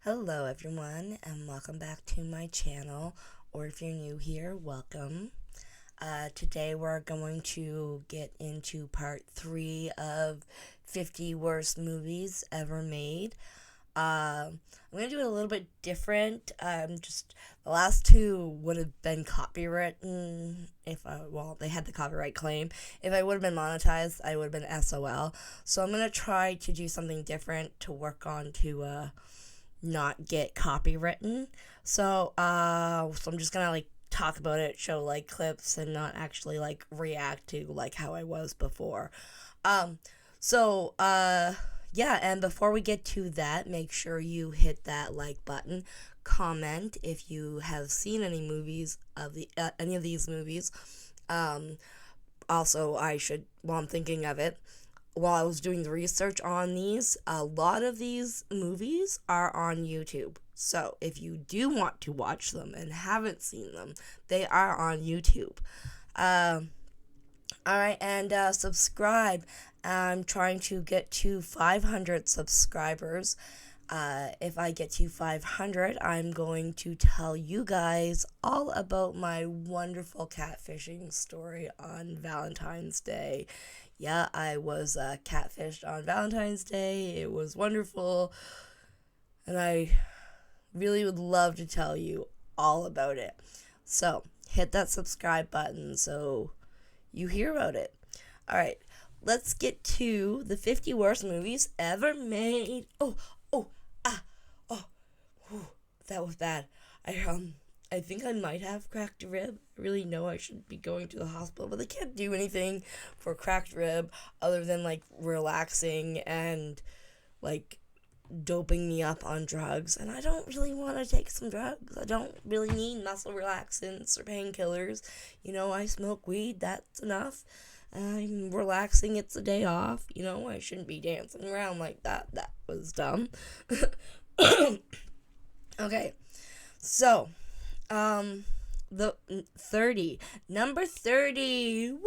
Hello everyone and welcome back to my channel, or if you're new here, welcome. Today we're going to get into part 3 of 50 worst movies ever made. I'm going to do it a little bit different. Just the last two would have been copywritten they had the copyright claim. If I would have been monetized, I would have been SOL. So I'm going to try to do something different to work on to, not get copywritten. So I'm just gonna talk about it, show clips, and not actually react to how I was before. Um, so yeah, and before we get to that, make sure you hit that like button. Comment if you have seen any of these movies. Um, Also, while I'm thinking of it, while I was doing the research on these, a lot of these movies are on YouTube. So if you do want to watch them and haven't seen them, they are on YouTube. Um, Alright, and subscribe. I'm trying to get to 500 subscribers. If I get to 500, I'm going to tell you guys all about my wonderful catfishing story on Valentine's Day. Yeah, I was catfished on Valentine's Day. It was wonderful, and I really would love to tell you all about it. So, hit that subscribe button so you hear about it. Alright, let's get to the 50 worst movies ever made. Oh, whew, that was bad. I think I might have cracked a rib. I really know I should be going to the hospital, but they can't do anything for cracked rib other than relaxing and like doping me up on drugs. And I don't really want to take some drugs. I don't really need muscle relaxants or painkillers. I smoke weed. That's enough. I'm relaxing. It's a day off. I shouldn't be dancing around like that. That was dumb. Okay, so, the 30, number 30, woo,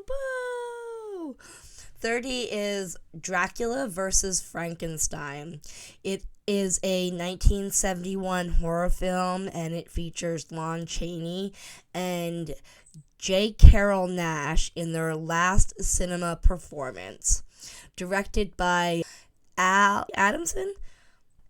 boo, 30 is Dracula versus Frankenstein. It is a 1971 horror film, and it features Lon Chaney and J. Carrol Naish in their last cinema performance. Directed by Al Adamson.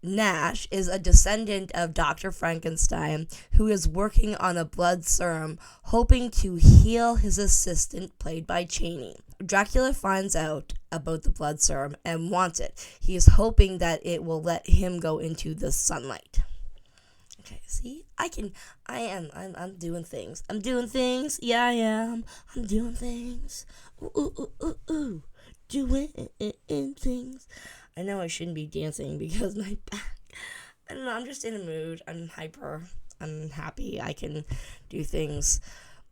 Naish is a descendant of Dr. Frankenstein who is working on a blood serum, hoping to heal his assistant, played by Chaney. Dracula finds out about the blood serum and wants it. He is hoping that it will let him go into the sunlight. Okay, see? I'm doing things. I'm doing things. Yeah, I am. I'm doing things. Ooh, ooh, ooh, ooh, ooh. Doing things. I know I shouldn't be dancing because my back. I don't know, I'm just in a mood. I'm hyper. I'm happy. I can do things.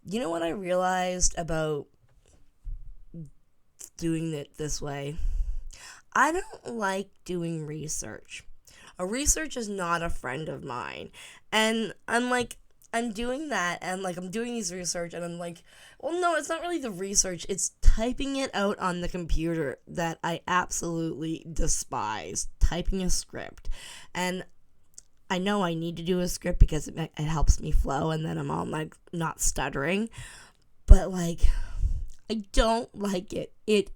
You know what I realized about doing it this way? I don't like doing research. A research is not a friend of mine. And I'm doing that, and I'm doing these research, and I'm like, well, no, it's not really the research, it's typing it out on the computer that I absolutely despise. Typing a script. And I know I need to do a script because it helps me flow, and then I'm all not stuttering. But I don't like it. It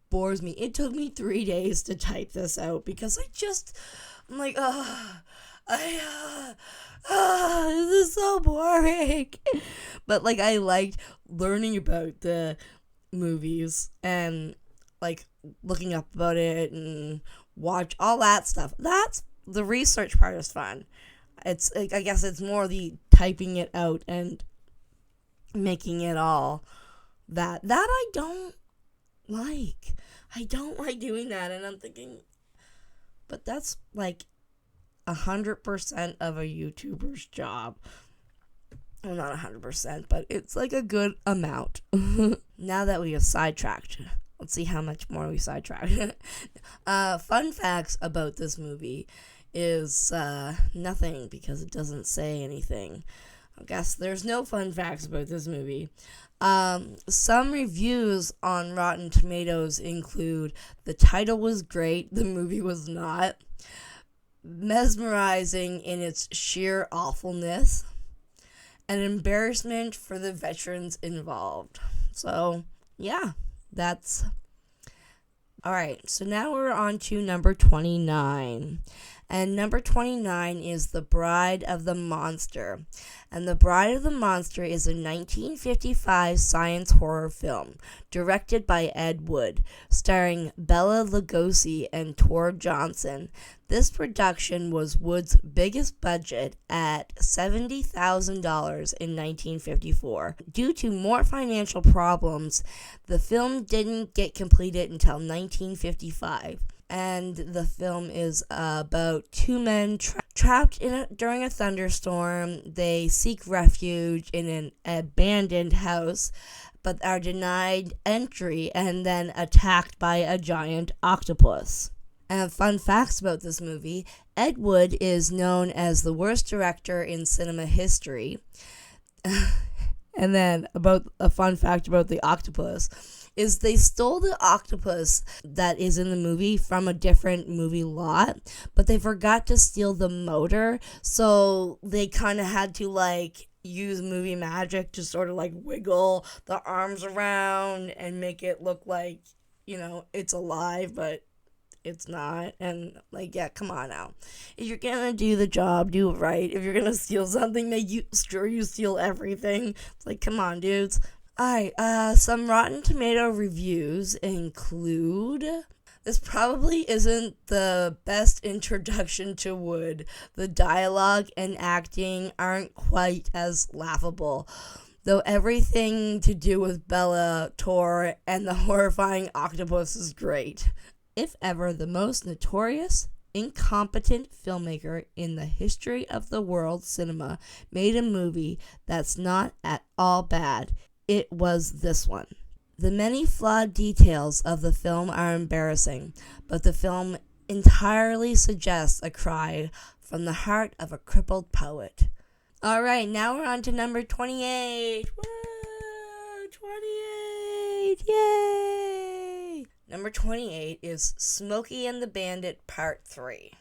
bores me. It took me 3 days to type this out because I'm like, this is so boring. But I liked learning about the movies and looking up about it and watch all that stuff. That's the research part is fun. It's I guess it's more the typing it out and making it all that I don't like. I don't like doing that, and I'm thinking, but that's 100% of a YouTuber's job. Well, not 100%, but it's a good amount. Now that we have sidetracked, let's see how much more we sidetracked. Fun facts about this movie is nothing because it doesn't say anything. I guess there's no fun facts about this movie. Some reviews on Rotten Tomatoes include the title was great, the movie was not, mesmerizing in its sheer awfulness, an embarrassment for the veterans involved. So, yeah, that's... Alright, so now we're on to number 29. And number 29 is The Bride of the Monster. And The Bride of the Monster is a 1955 science horror film directed by Ed Wood, starring Bela Lugosi and Tor Johnson. This production was Wood's biggest budget at $70,000 in 1954. Due to more financial problems, the film didn't get completed until 1955. And the film is about two men trapped during a thunderstorm. They seek refuge in an abandoned house, but are denied entry and then attacked by a giant octopus. And fun facts about this movie: Ed Wood is known as the worst director in cinema history. And then about a fun fact about the octopus is they stole the octopus that is in the movie from a different movie lot, but they forgot to steal the motor, so they kind of had to use movie magic to sort of wiggle the arms around and make it look like, it's alive, but it's not. And yeah, come on now. If you're gonna do the job, do it right. If you're gonna steal something, make sure you steal everything. It's come on, dudes. Alright, some Rotten Tomato reviews include... This probably isn't the best introduction to Wood. The dialogue and acting aren't quite as laughable, though everything to do with Bella, Tor, and the horrifying octopus is great. If ever the most notorious, incompetent filmmaker in the history of the world cinema made a movie that's not at all bad, it was this one. The many flawed details of the film are embarrassing, but the film entirely suggests a cry from the heart of a crippled poet. Alright, now we're on to number 28. Woo! 28! Yay! Number 28 is Smokey and the Bandit Part 3.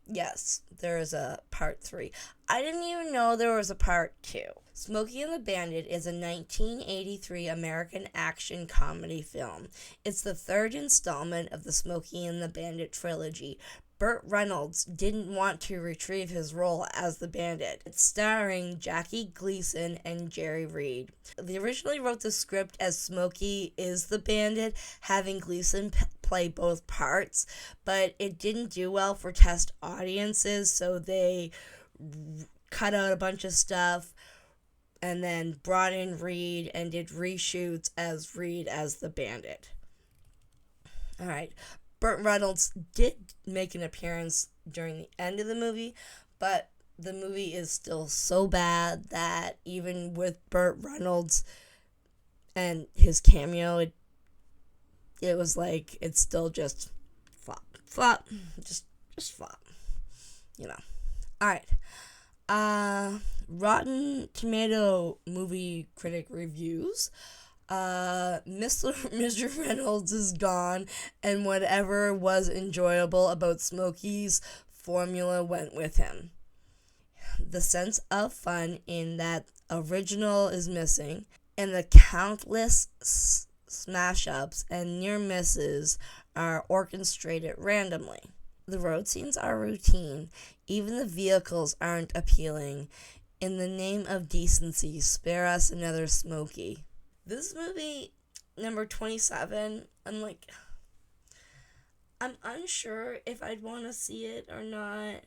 Yes, there is a Part 3. I didn't even know there was a Part 2. Smokey and the Bandit is a 1983 American action comedy film. It's the third installment of the Smokey and the Bandit trilogy. Burt Reynolds didn't want to retrieve his role as the bandit. It's starring Jackie Gleason and Jerry Reed. They originally wrote the script as Smokey is the bandit, having Gleason play both parts, but it didn't do well for test audiences, so they cut out a bunch of stuff and then brought in Reed and did reshoots as Reed as the bandit. Alright. Burt Reynolds did make an appearance during the end of the movie, but the movie is still so bad that even with Burt Reynolds and his cameo, it was it's still just flop, just flop, Alright, Rotten Tomato movie critic reviews. Mr. Reynolds is gone, and whatever was enjoyable about Smokey's formula went with him. The sense of fun in that original is missing, and the countless smash-ups and near misses are orchestrated randomly. The road scenes are routine. Even the vehicles aren't appealing. In the name of decency, spare us another Smokey. This movie, number 27, I'm unsure if I'd want to see it or not.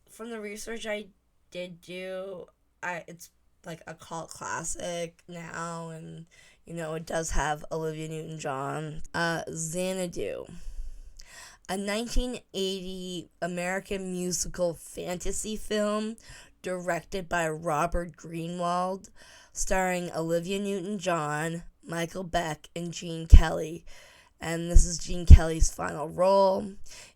From the research I did do, it's a cult classic now, and, it does have Olivia Newton-John. Xanadu, a 1980 American musical fantasy film directed by Robert Greenwald, starring Olivia Newton-John, Michael Beck, and Gene Kelly. And this is Gene Kelly's final role.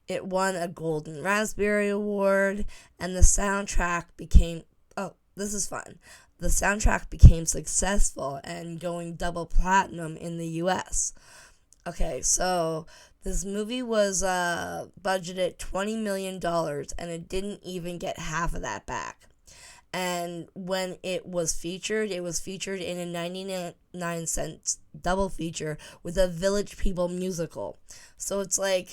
It won a Golden Raspberry Award, and the soundtrack became... this is fun. The soundtrack became successful and going double platinum in the US. Okay, so this movie was budgeted $20 million and it didn't even get half of that back. And when it was featured in a 99-cent double feature with a Village People musical. So it's like,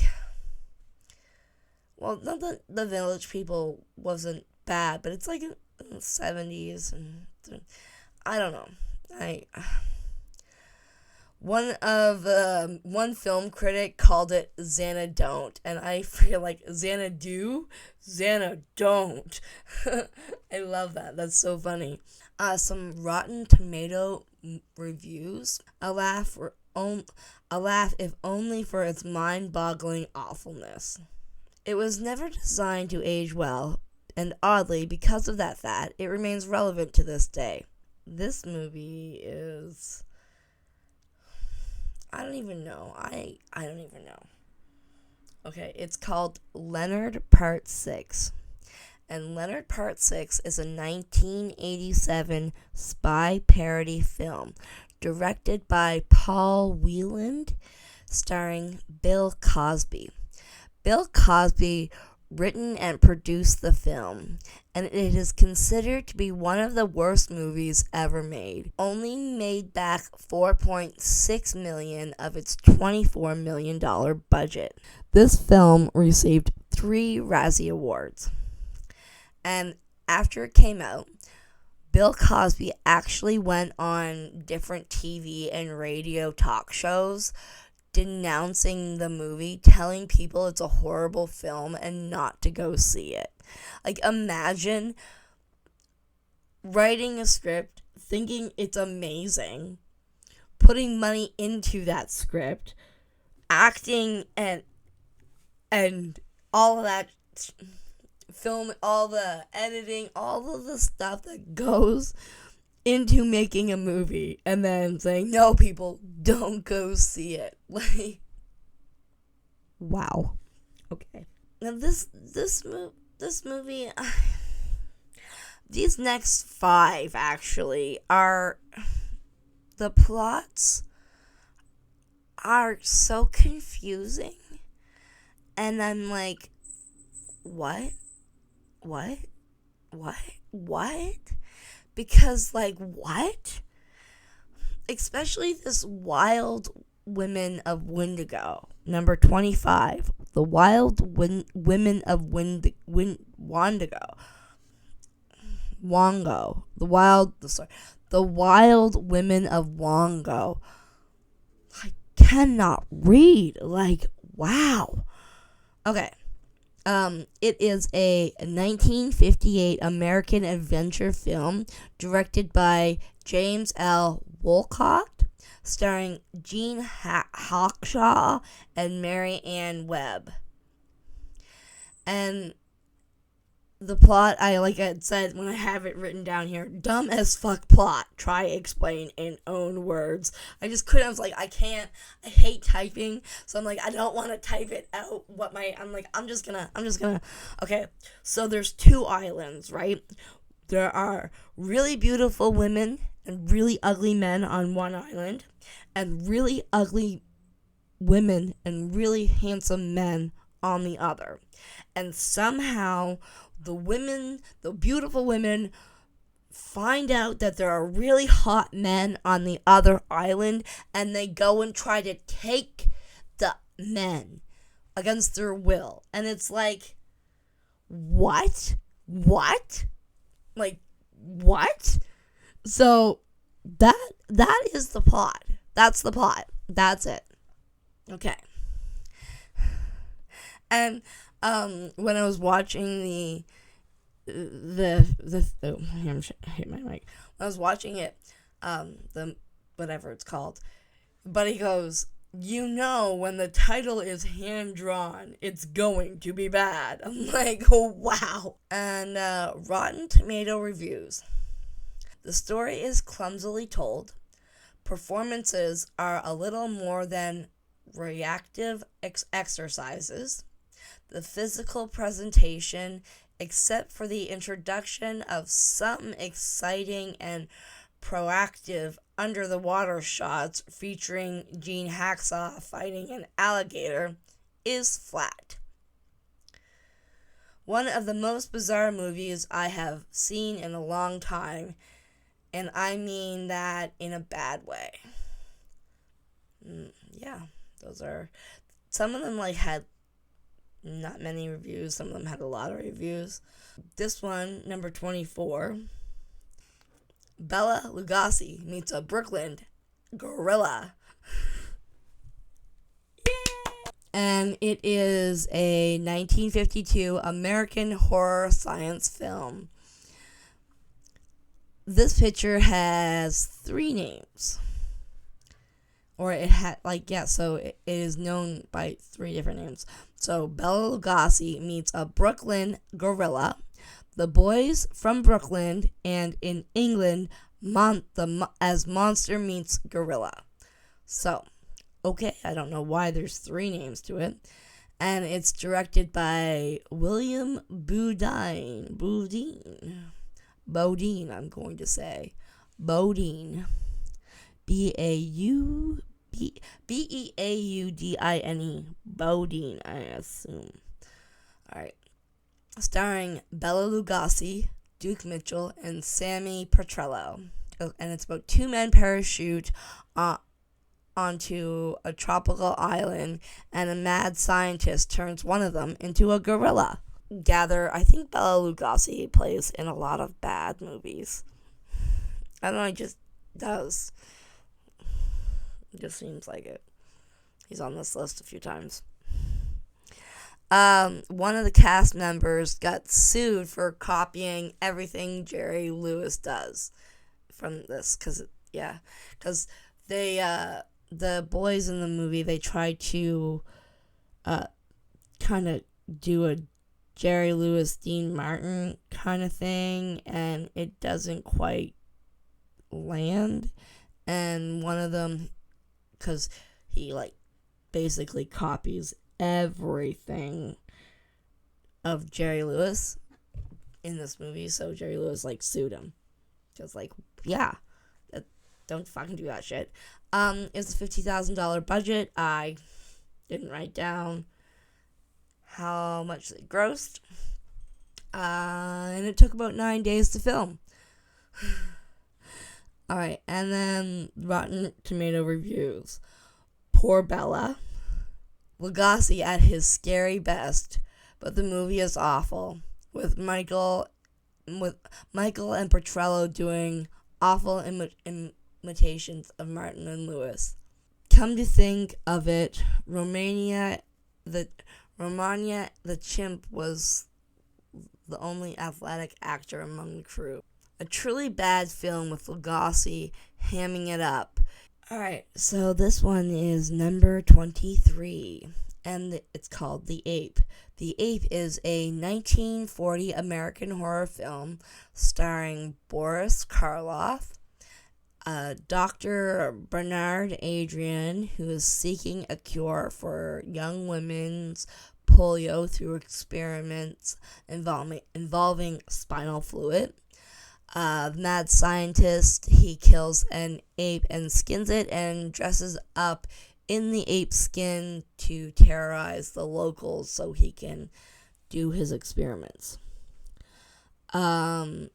well, not that the Village People wasn't bad, but it's like in the 70s, and I don't know. One film critic called it Xanadon't, and I feel like Xanadu, Xanadon't. I love that. That's so funny. Some Rotten Tomato reviews. A laugh if only for its mind-boggling awfulness. It was never designed to age well, and oddly, because of that fact, it remains relevant to this day. This movie is... I don't even know. I don't even know. Okay, it's called Leonard Part 6. And Leonard Part 6 is a 1987 spy parody film directed by Paul Wieland, starring Bill Cosby. Bill Cosby written and produced the film, and it is considered to be one of the worst movies ever made. Only made back $4.6 million of its $24 million budget. This film received 3 Razzie Awards. And after it came out, Bill Cosby actually went on different TV and radio talk shows denouncing the movie, telling people it's a horrible film and not to go see it. Like, imagine writing a script, thinking it's amazing, putting money into that script, acting and all of that, film, all the editing, all of the stuff that goes into making a movie, and then saying, no, people, don't go see it. Like, wow. Okay. Now this movie, these next 5 actually are, the plots are so confusing, and I'm like, what? Because, like, what? Especially this Wild Women of Wendigo, number 25. The Wild Women of Wendigo. Wongo. The Wild Women of Wongo. I cannot read. Like, wow. Okay. It is a 1958 American adventure film directed by James L. Wolcott, starring Gene Hawkshaw and Mary Ann Webb. And the plot, like I said when I have it written down here, dumb as fuck plot. Try explain in own words. I just couldn't. I was like, I hate typing, so I'm like, I don't want to type it out. I'm just gonna. Okay, so there's 2 islands, right? There are really beautiful women and really ugly men on one island, and really ugly women and really handsome men on the other. And somehow the beautiful women find out that there are really hot men on the other island, and they go and try to take the men against their will. And it's like, what? Like, what? So that is the plot. That's the plot. That's it. Okay. And when I was watching I hit my mic. When I was watching it, the whatever it's called, Buddy goes, when the title is hand drawn, it's going to be bad. I'm like, oh wow. And Rotten Tomato reviews. The story is clumsily told. Performances are a little more than reactive exercises. The physical presentation except for the introduction of some exciting and proactive under-the-water shots featuring Gene Hacksaw fighting an alligator, is flat. One of the most bizarre movies I have seen in a long time, and I mean that in a bad way. Yeah, those are, some of them had not many reviews, some of them had a lot of reviews. This one, number 24, Bela Lugosi meets a Brooklyn gorilla. And it is a 1952 American horror science film. This picture has 3 names. Or it had, so it is known by 3 different names. So, Bela Lugosi meets a Brooklyn gorilla, The Boys from Brooklyn, and in England, as Monster Meets Gorilla. So, okay, I don't know why there's 3 names to it. And it's directed by William Beaudine, I'm going to say. Beaudine. Beaudine. Beaudine, I assume. Alright. Starring Bela Lugosi, Duke Mitchell, and Sammy Petrello. And it's about 2 men parachute onto a tropical island, and a mad scientist turns one of them into a gorilla. I think Bela Lugosi plays in a lot of bad movies. I don't know, he just does. It just seems like it. He's on this list a few times. One of the cast members got sued for copying everything Jerry Lewis does from this, because they, the boys in the movie, they tried to kind of do a Jerry Lewis, Dean Martin kind of thing, and it doesn't quite land. And one of them, because he basically copies everything of Jerry Lewis in this movie, so Jerry Lewis sued him. Just don't fucking do that shit. It's a $50,000 budget. I didn't write down how much it grossed. And it took about 9 days to film. Alright, and then Rotten Tomato reviews. Poor Bela. Lugosi at his scary best, but the movie is awful, with Michael and Petrello doing awful imitations of Martin and Lewis. Come to think of it, Romania the chimp was the only athletic actor among the crew. A truly bad film with Lugosi hamming it up. Alright, so this one is number 23, and it's called The Ape. The Ape is a 1940 American horror film starring Boris Karloff, Dr. Bernard Adrian, who is seeking a cure for young women's polio through experiments involving spinal fluid. Mad scientist, he kills an ape and skins it and dresses up in the ape skin to terrorize the locals so he can do his experiments. So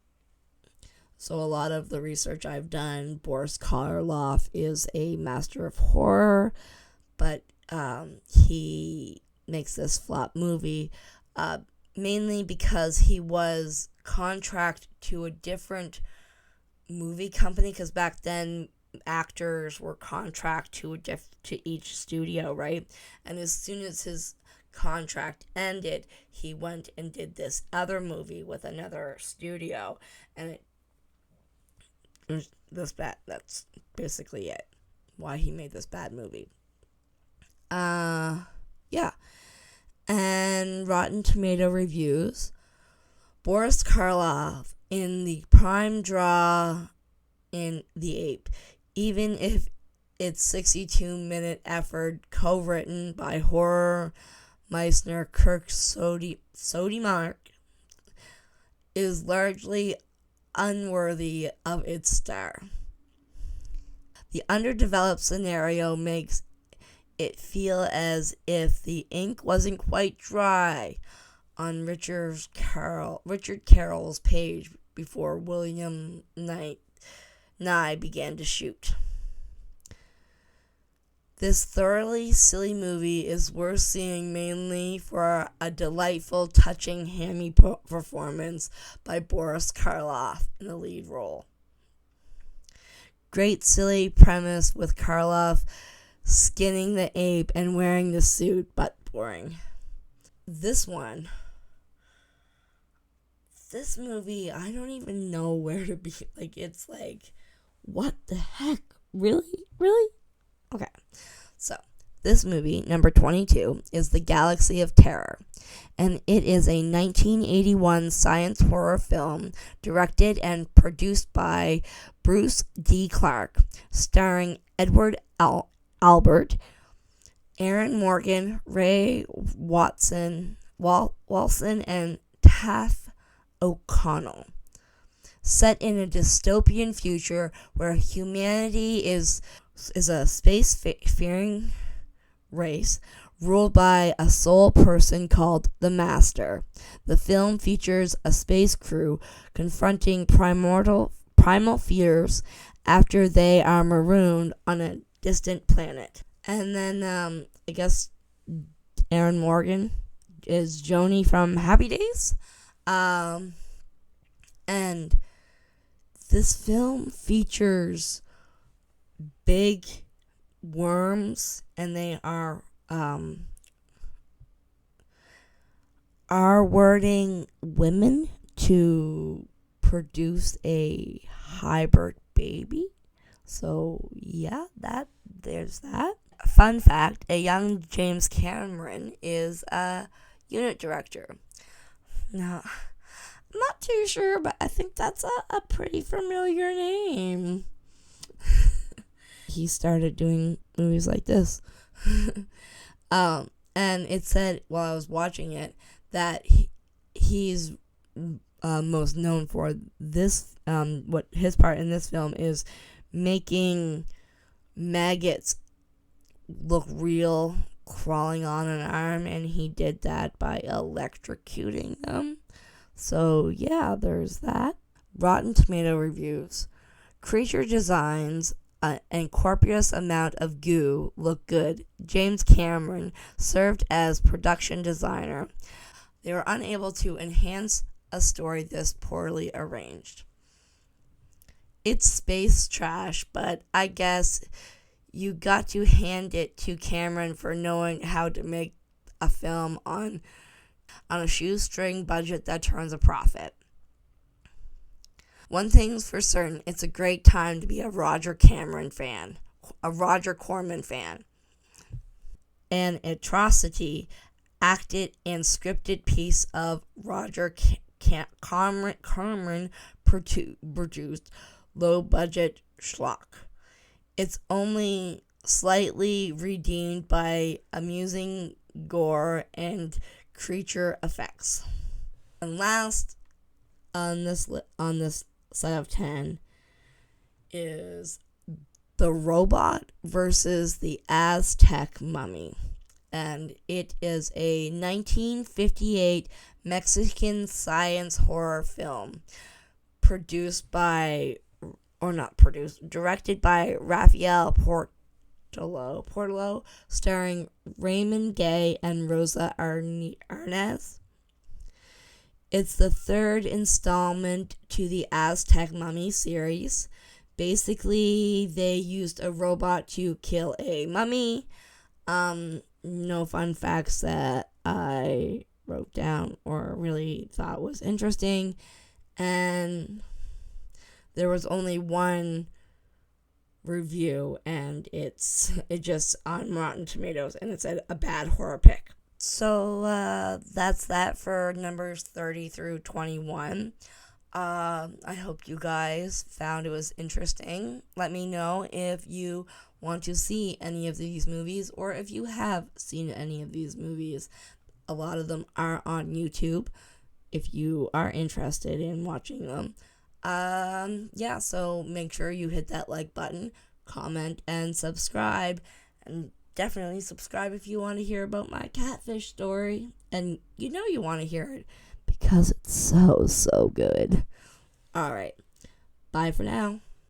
a lot of the research I've done, Boris Karloff is a master of horror, but he makes this flop movie mainly because he was contract to a different movie company, because back then actors were contract to each studio, right? And as soon as his contract ended, he went and did this other movie with another studio, and it was this bad. That's basically it. Why he made this bad movie. Yeah. And Rotten Tomato reviews. Boris Karloff in the prime draw in The Ape, even if it's 62-minute effort, co-written by horror Meissner, Kirk Sodimark, is largely unworthy of its star. The underdeveloped scenario makes it feel as if the ink wasn't quite dry on Richard Carroll's page before William Nye began to shoot. This thoroughly silly movie is worth seeing mainly for a delightful, touching, hammy performance by Boris Karloff in the lead role. Great silly premise with Karloff skinning the ape and wearing the suit, but boring. This movie, I don't even know where to be. It's like, what the heck? Really? Okay. So, this movie, number 22, is The Galaxy of Terror, and it is a 1981 science horror film directed and produced by Bruce D. Clark, starring Edward Albert, Aaron Morgan, Ray Walston, and Taff O'Connell. Set in a dystopian future where humanity is a space-faring race ruled by a sole person called the Master. The film features a space crew confronting primal fears after they are marooned on a distant planet. And then, I guess Aaron Morgan is Joni from Happy Days. And this film features big worms, and they are wording women to produce a hybrid baby. So yeah, there's that. Fun fact, a young James Cameron is a unit director. Now, I'm not too sure, but I think that's a pretty familiar name. He started doing movies like this. And it said while I was watching it that he's most known for this, what his part in this film is making maggots look real crawling on an arm, and he did that by electrocuting them. So yeah, there's that. Rotten Tomato reviews. Creature designs and copious amount of goo look good. James Cameron served as production designer. They were unable to enhance a story this poorly arranged. It's space trash, but I guess you got to hand it to Cameron for knowing how to make a film on a shoestring budget that turns a profit. One thing's for certain, it's a great time to be a Roger Corman fan. An atrocity, acted and scripted piece of Roger Corman produced low-budget schlock. It's only slightly redeemed by amusing gore and creature effects. And last on this set of 10 is The Robot versus the Aztec Mummy. And it is a 1958 Mexican science horror film directed by Rafael Portillo, starring Raymond Gay and Rosa Arnaz. It's the third installment to the Aztec Mummy series. Basically, they used a robot to kill a mummy. No fun facts that I wrote down or really thought was interesting. And there was only one review, and it's just on Rotten Tomatoes, and it said a bad horror pick. So that's that for numbers 30 through 21. I hope you guys found it was interesting. Let me know if you want to see any of these movies, or if you have seen any of these movies. A lot of them are on YouTube. if you are interested in watching them. Yeah, so make sure you hit that like button, comment, and subscribe. And definitely subscribe if you want to hear about my catfish story. And you know you want to hear it because it's so, so good. Alright, bye for now.